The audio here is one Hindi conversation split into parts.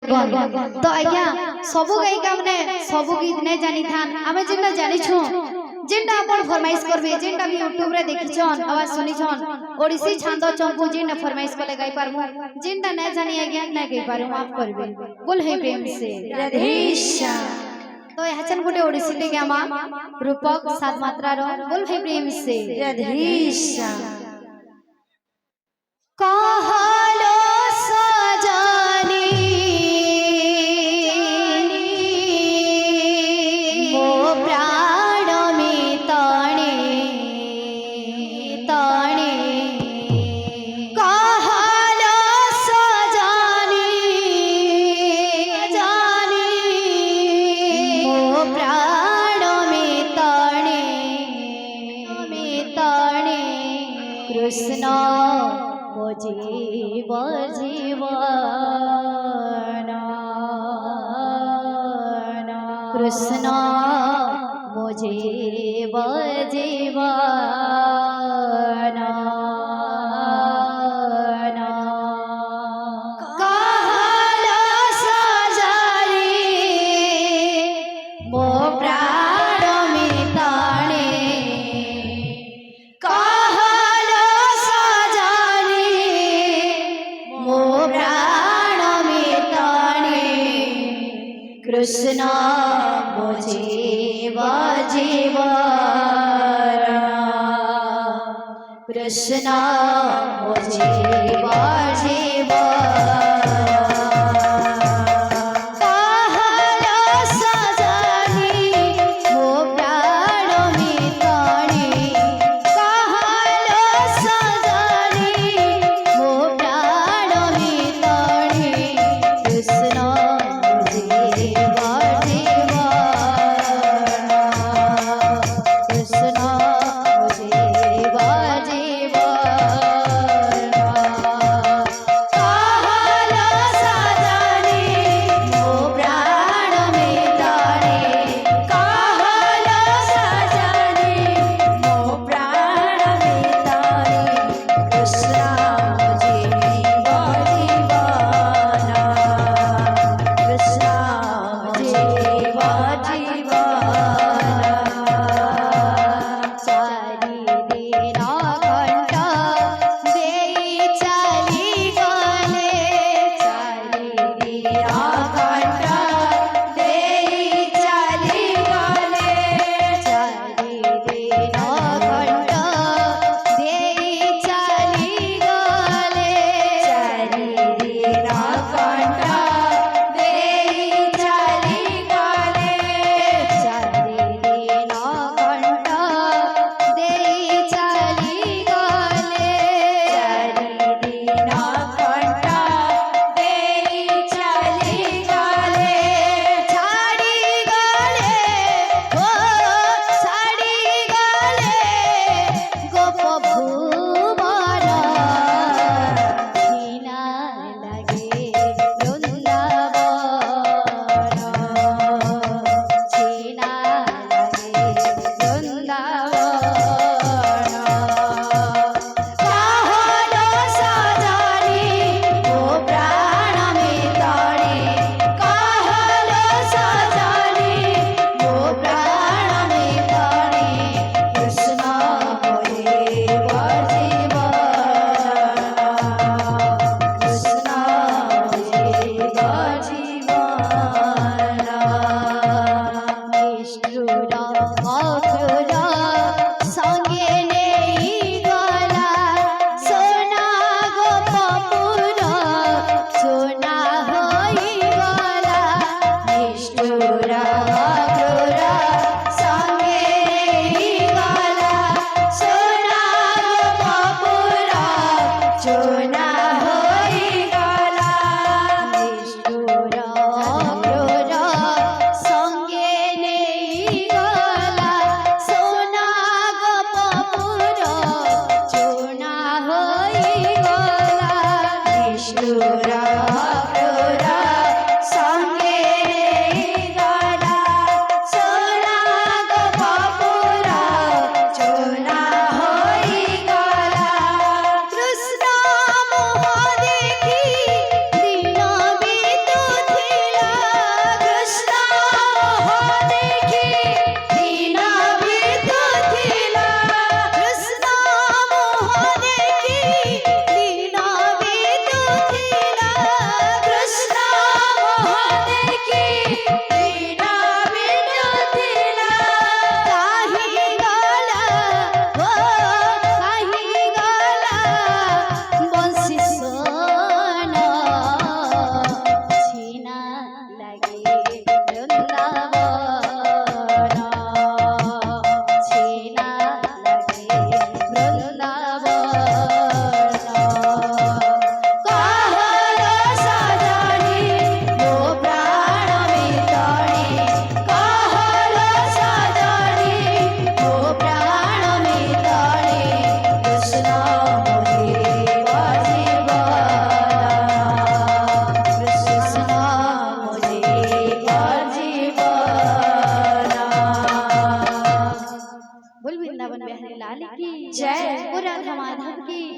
तो आज्ञा सबु गायिका माने सबु गीत नहीं जानी थान आमे जिन्ना जानी छु जिन्ना अपन फरमाइश करबे जिन्ना भी YouTube रे देखि छन आवाज सुनी छन ओडिसी छांद चंपू जिन्ना फरमाइश कले गाई पारमु जिन्ना नहीं जानी आज्ञा नहीं गाई पारु माफ करबे बोल हे प्रेम से राधेश्याम। तो याचन गोटे ओडिसी ते गामा रूपक सात मात्रा रो बोल हे प्रेम से राधेश्याम। कहलो सजनी मो प्राण में तणे तणे कहलो सजनी जानी मो प्राण में तणे कृष्ण जीव जीवन कृष्ण जीव जीवन कहलो सजनी मो प्राण में तणे कहलो सजनी मो प्राण में तणे कृष्ण मो जीव जीवन कृष्ण मो जीव जीवन कहलो सजनी मो प्राण में तणे कहलो सजनी मो प्राण में तणे कृष्ण जीव जीवन कृष्ण जीव जीवन कहलो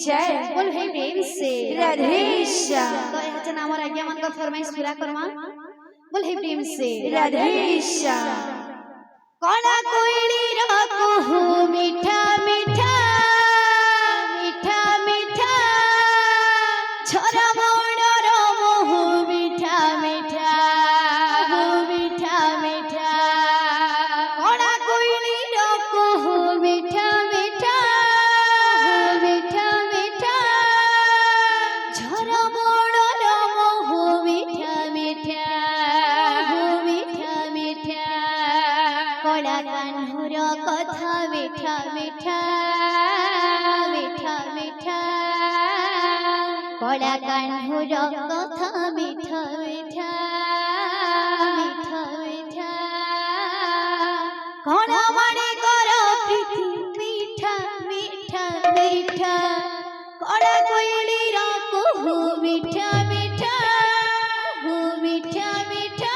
जय बोल हे प्रेम से राधे श्याम तो यह जन हमर आज्ञा मन का फरमाइश पूरा करवा बोल हे प्रेम से राधे श्याम कोना कोइली राको हो मीठा मीठा मीठा मीठा छोरा मोड़र मोह मीठा मीठा हो मीठा मीठा कोना कोइली राको हो मीठा मीठा हो मीठा मीठा छोरा मोड़र मोह मीठा मीठा हो मीठा मीठा कोड़ा कान्हुर कथा मीठा मीठा मीठा मीठा कोड़ा कान्हुर कथा मीठा मीठा मीठा मीठा कोड़ा माने करो प्रीति मीठा मीठा मीठा कोड़ा कोइली राको हो मीठा मीठा हो मीठा मीठा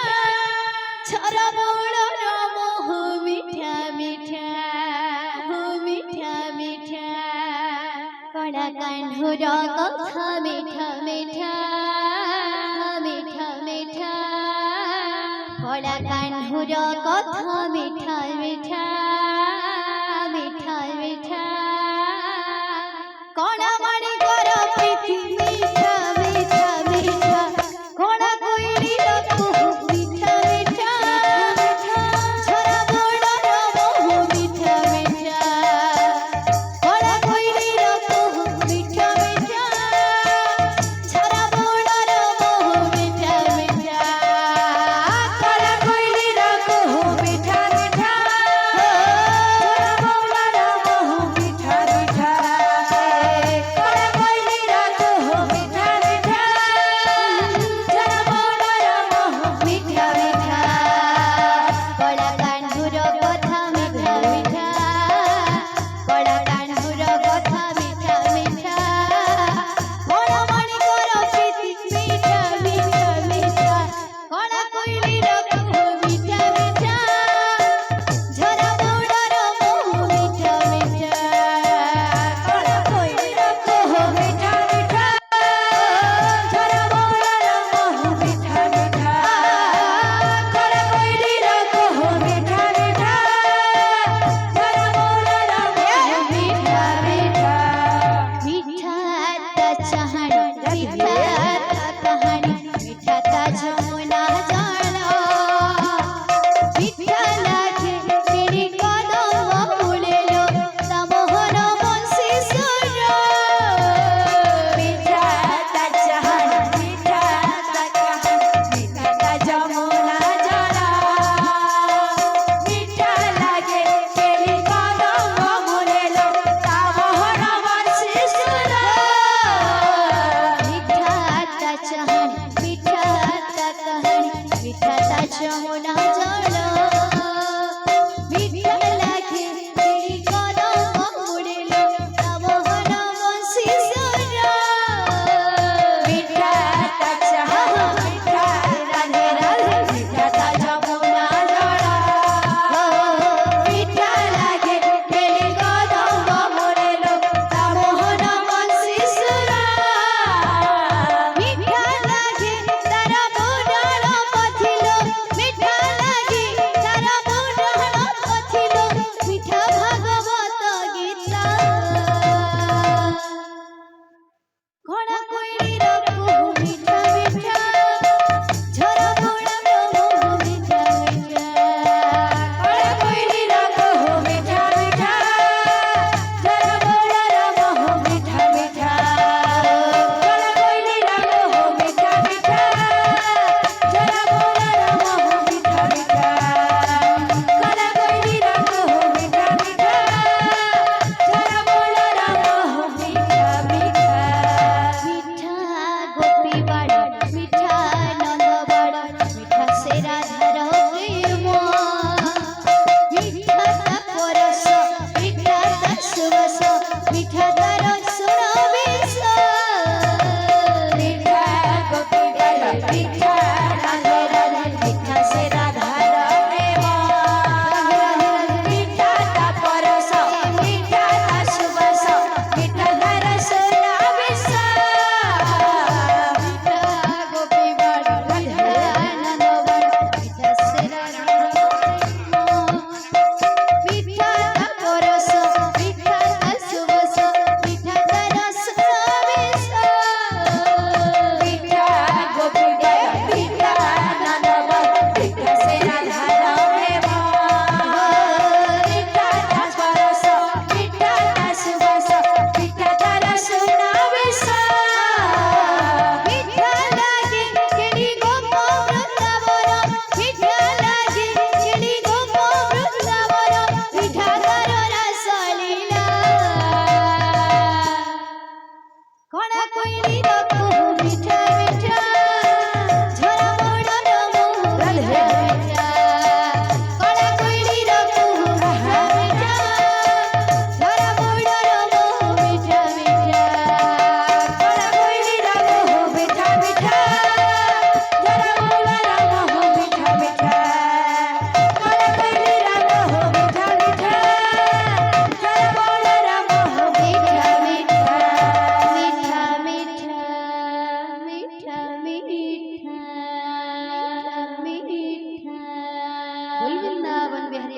छोरा मोड़र मोह मीठा मीठा हो मीठा मीठा कोड़ा कान्हुर कथा मीठा मीठा मीठा मीठा कोड़ा कान्हुर कथा मीठा मीठा मीठा मीठा कोड़ा माने करो प्रीति मीठा मीठा मीठा कोड़ा कोइली राको मीठा मीठा छोरा मोड़र मोह मीठा मीठा कोड़ा कोइली राको मीठा मीठा छोरा मोड़र मोह मीठा मीठा कोड़ा कोइली राको मीठा मीठा छोरा मोड़र मोह मीठा मीठा कोड़ा कोइली राको मीठा मीठा छोरा मोड़र मोह मीठा मीठा कोड़ा कान्हुर कथा मीठा मीठा कोड़ा कान्हुर कथा मीठा मीठा कोड़ा मणि कर प्रीति मीठा मीठा मीठा कोड़ा कोइली राको मीठा मीठा झरा मोड़र मोह मीठा मीठा कोड़ा कोइली राको मीठा मीठा छोरा मोड़र मोह मीठा मीठा कोड़ा कोइली राको मीठा मीठा छोरा मोड़र मोह मीठा मीठा मीठा ता चाहणी मीठा ता कहानी मीठा ता जमुना जाना मीठा लागे तेरी कदम फूलेलो ता मोहन बंसी सुर मीठा ता चाहनी मीठा ता कहानी मीठा ता जमुना जाना मीठा लागे तेरी कदम मुरेलो ता मोहन बंसी सुर मीठा ता चाहनी मीठा ता कहानी मीठा ता जमुना जाना मीठा लागे तेरी कदम फूलेलो ता मोहन बंसी सुर मीठा ता चाहनी मीठा राधे राधे मीठा ता जमुना जाना मीठा लागे तेरी कदम मुरेलो ता मोहन बंसी सुर मीठा लागे तारा मोडाळ पथिलो मीठा लागे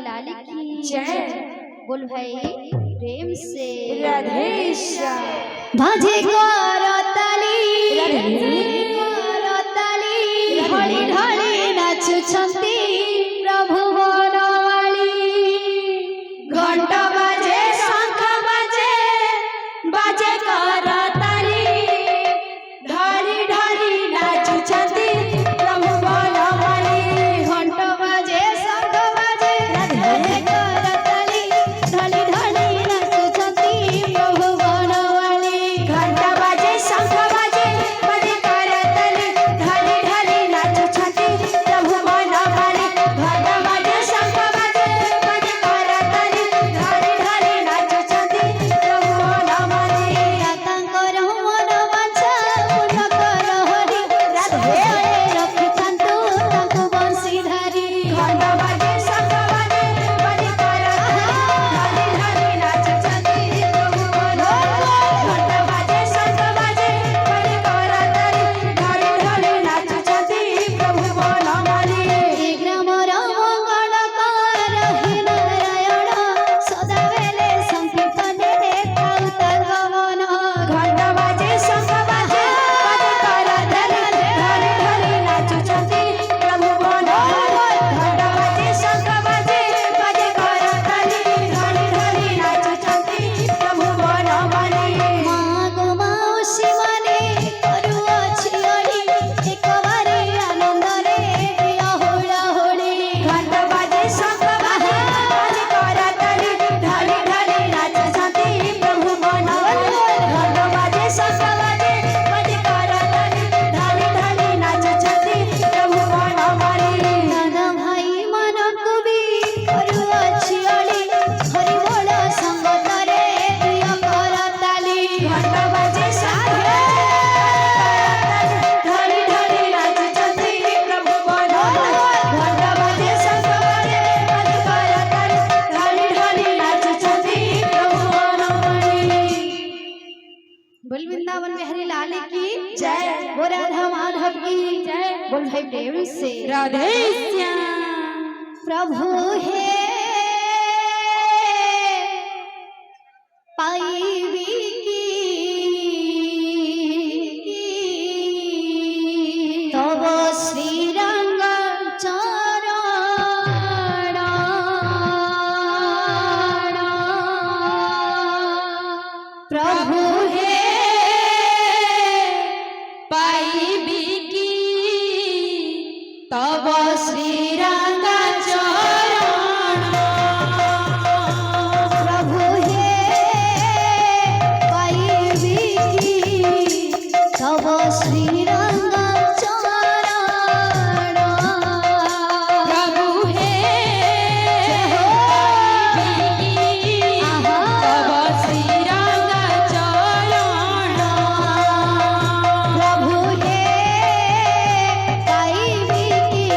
बिहारी लाल की जय। बोल भाई प्रेम से राधे श्याम। भाजे करताली राधे। करताली ढଳି ढଳି नाचुछंती प्रभु बनवाली घंट बाजे शंख बाजे बाजे करताली ढाली ढाली नाचुछंती प्रभु बनवाली घंट बाजे शंख बाजे भाजे करताली ढଳି ढଳି नाचुछंती प्रभु बनवाली घंट बाजे शंख बाजे बाजे करताली ढाली ढाली नाचुछंती प्रभु बनवाली घंट बाजे शंख बाजे बाजे करताली ढाली ढाली नाचुछंती प्रभु बनवाली तांकर मन बाछा पूर्ण कर हरि राधे। रଖିଥାନ୍ତୁ ତାଙ୍କୁ ବଂଶୀଧାରୀ घंट बाजे शंख बाजे बाजे करताली ढाली ढाली नाचुछंती प्रभु बनवाली घंट बाजे शंख बाजे बाजे करताली ढाली ढाली नाचुछंती प्रभु बनवाली ଏ ଗ୍ରାମର ମଙ୍ଗଳକାର ହେ ନାରାୟଣ ସଦାବେଳେ ସଂକୀର୍ତ୍ତନରେ ଖାଉତାର ଗମନ घंट बाजे शंख बाजे बाजे करताली ढाली ढाली नाचुछंती प्रभु बनवाली घंट बाजे शंख बाजे बाजे करताली ढाली ढाली नाचुछंती प्रभु बनवाली ମାଗୋ ମାଉସୀ ମାନେ କରୁଅଛି ଅଳି ଏକବାରେ ଆନନ୍ଦରେ ପ୍ରିୟ ହୋଳା ହୋଳି घंट बाजे शंख बाजे बाजे करताली ढाली ढाली नाचुछंती प्रभु बनवाली घंट बाजे शंख बाजे बाजे करताली ढाली ढाली नाचुछंती प्रभु बनवाली ଦାଦା ଭାଇ ମାନଙ୍କୁ ବି କରୁଅଛି ଅଳି ହରି ବୋଳ ସଙ୍ଗତରେ ପ୍ରିୟ କରତାଲି घंट बाजे शंख ढाली ढाली नाचुछंती प्रभु बनवाली घंट बाजे शंख बाजे बाजे करताली ढाली ढाली नाचुछंती प्रभु बनवाली बोल वृंदावन बिहारी लाल की जय। बोल राधा माधव की जय। बोल भाई प्रेम से राधे श्याम प्रभु हे पाईबी की तब श्रीरंग चरण प्रभु हे पाईबी की तब श्रीरंग चरण प्रभु हे पाईबी की तब श्रीरंग चरण प्रभु हे पाईबी की तब श्रीरंग चरण प्रभु हे पाईबी की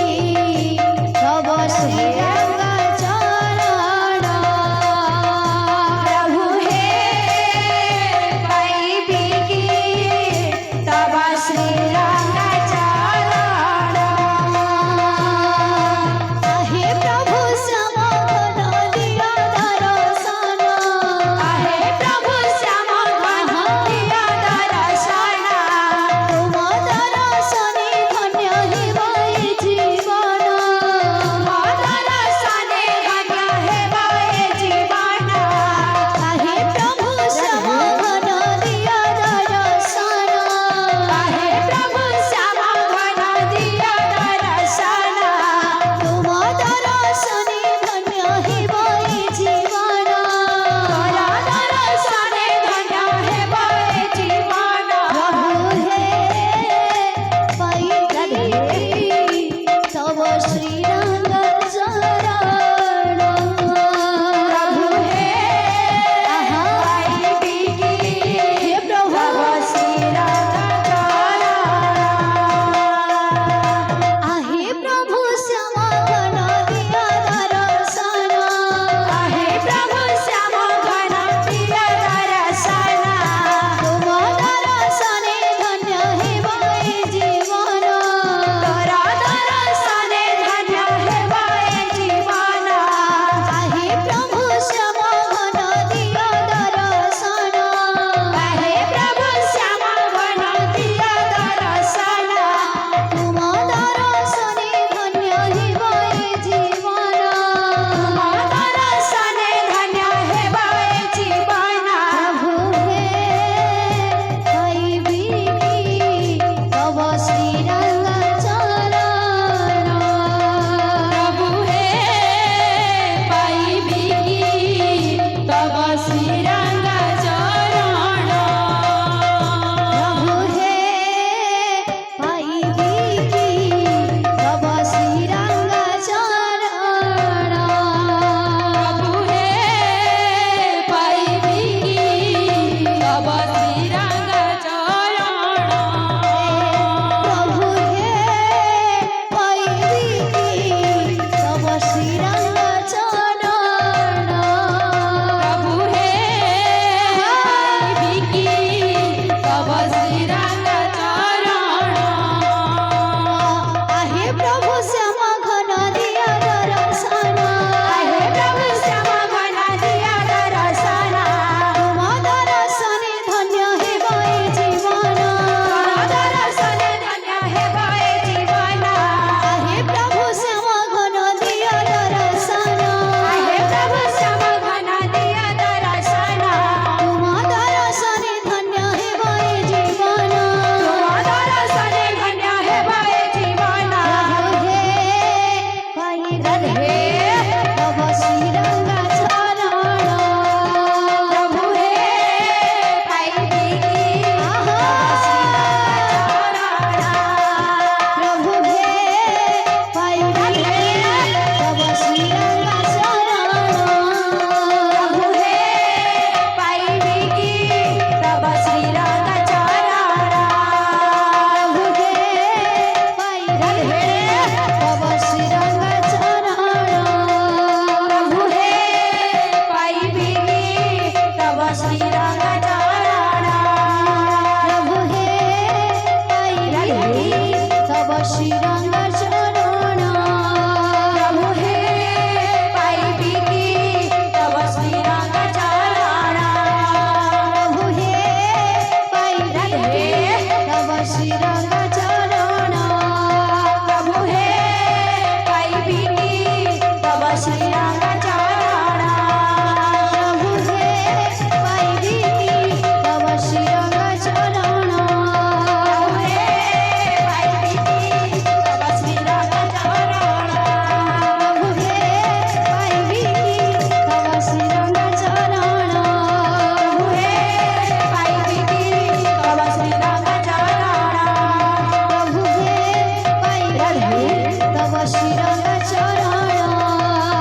तब श्रीरंग चरण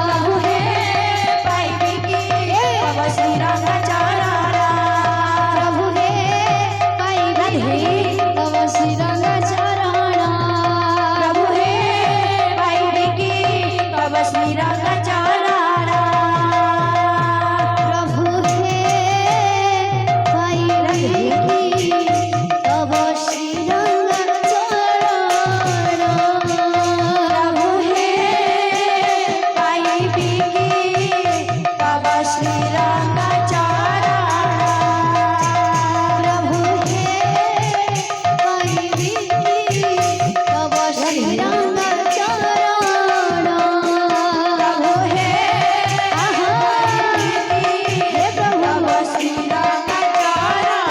प्रभु हे पाइबे की तब श्रीरंग चरण प्रभु हे पाइबे तब श्रीरंग चरण प्रभु हे पाइबे की तब श्रीरंग चरण प्रभु हे पाइबे तब श्रीरंग चरण प्रभु हे पाइबे की तब श्रीरंग चरण प्रभु हे पाइबे तब श्रीरंग चरण प्रभु हे आहा हे प्रभु तब श्रीरंग चरण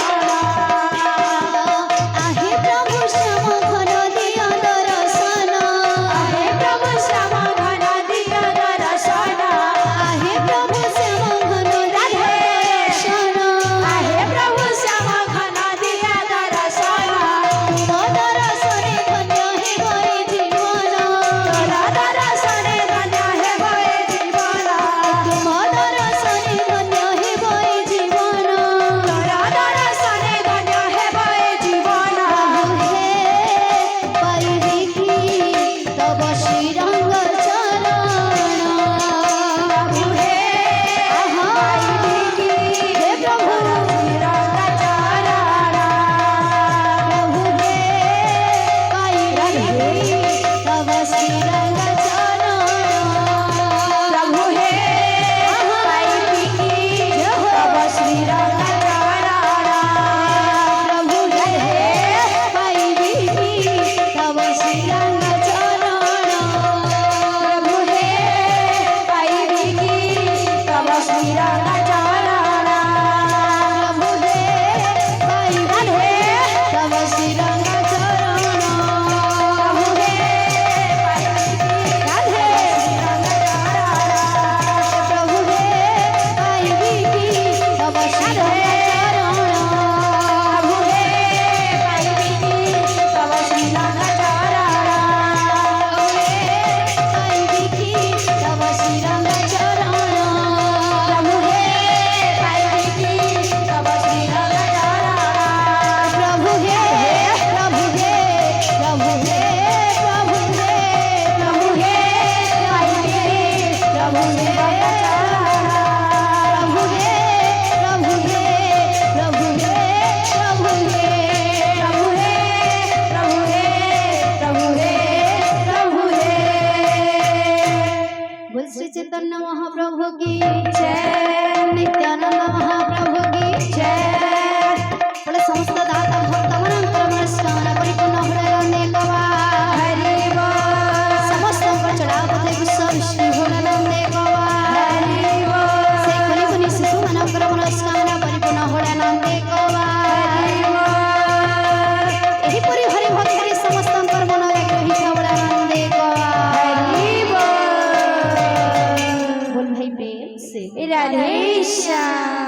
आहे प्रभु श्याम घन दिया दर्शन आहे प्रभु श्याम घन दिया दर्शन आहे प्रभु श्याम घन दिया दर्शन आहे प्रभु श्याम घन दिया दर्शन तुम दर्शने धन्य हे गए जीवन तोरा दर्शने धन्य हे गए जीवन तुम दर्शने धन्य हे गए जीवन तोरा दर्शने धन्य हे गए जीवन प्रभु हे पाइबे की तब श्रीरंग चरण प्रभु हे आहा पाइबे की हे प्रभु श्रीरंग चरण प्रभु हे पाइबे तब श्रीरंग चरण प्रभु हे पाइबे की तब श्रीरंग चरण प्रभु हे पाइबे तब श्रीरंग चरण प्रभु हे पाइबे की तब श्रीरंग चरण प्रभु हे पाइबे तब श्रीरंग चरण प्रभु हे पाइबे प्रभु हे पाइबे तब श्रीरंग चरण प्रभु हे पाइबे की तब श्रीरंग चरण तब श्रीरंग चरण प्रभु हे पाइबे की तब श्रीरंग चरण प्रभु हे प्रभु हे प्रभु हे प्रभु हे प्रभु हे पाइबे प्रभु हे श्रीरंग चरण प्रभु हे प्रभु हे प्रभु हे प्रभु हे प्रभु हे प्रभु हे प्रभु हे प्रभु हे बोल श्री चैतन्य महाप्रभु की जय नित्यानंद महाप्रभु की जय बोले समस्त दाता भक्त मनस्कामना परिपूर्ण हृदय कवा हरि बोल समस्त चढ़ावते गुस्सा विष्णु हृदय कवा हरि बोल से कुनि कुनि शिशु मनकर मनस्कामना परिपूर्ण हृदय कवा हरि बोल एहिपरि हरि भक्ति समस्त मन रही हृदय कवा हरि बोल बोल भाई प्रेम से राधे श्याम।